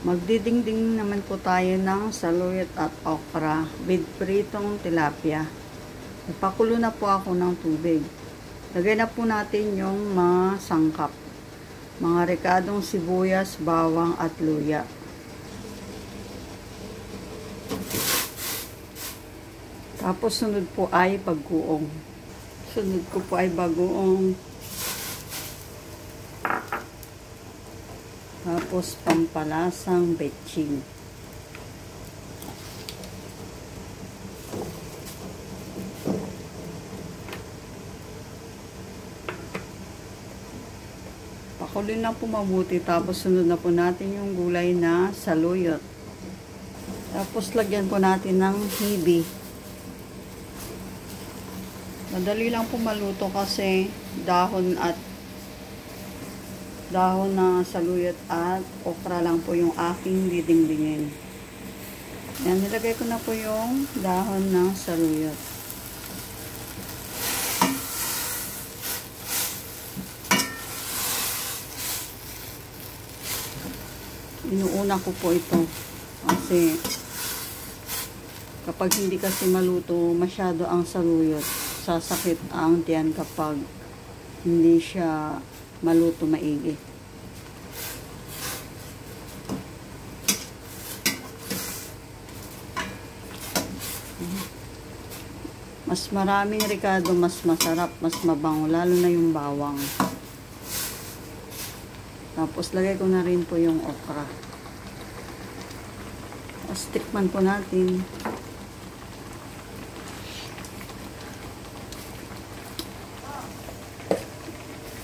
Magdidingding naman po tayo ng saluyot at okra with pritong tilapia. Ipakulo na po ako ng tubig. Lagay na po natin yung mga sangkap. Mga rekadong sibuyas, bawang at luya. Tapos sunod po ay pagkuong. Sunod ko po ay bagoong. Tapos pampalasang betchin. Pakulin na po mabuti. Tapos sunod na po natin yung gulay na saluyot. Tapos lagyan po natin ng hibi. Madali lang po maluto kasi dahon na saluyot at okra lang po yung aking didingdingin. Yan, nilagay ko na po yung dahon ng saluyot. Inuuna ko po ito kasi kapag hindi kasi maluto masyado ang saluyot, sasakit ang tiyan kapag hindi siya maluto maigi. Mas maraming rekado, mas masarap, mas mabango, lalo na yung bawang. Tapos lagay ko na rin po yung okra. Tapos tikman po natin.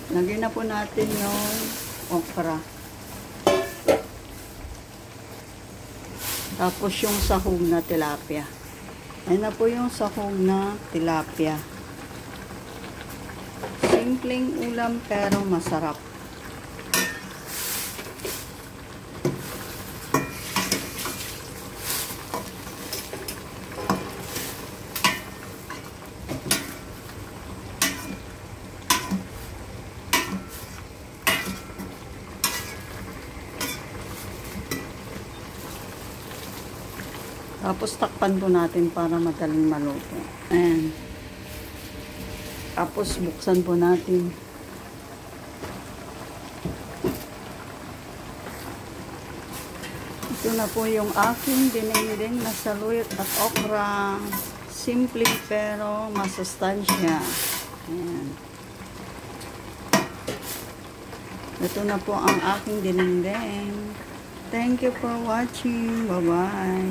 Lagyan na po natin yung okra. Tapos yung sahog na tilapia. Ayan na po yung sahog na tilapia. Simpleng ulam pero masarap. Tapos takpan po natin para madaling maluto. Ayan. Tapos buksan po natin. Ito na po yung aking dinengdeng na saluyot at okra. Simple pero masustansya. Ayan. Ito na po ang aking dinengdeng. Thank you for watching. Bye-bye.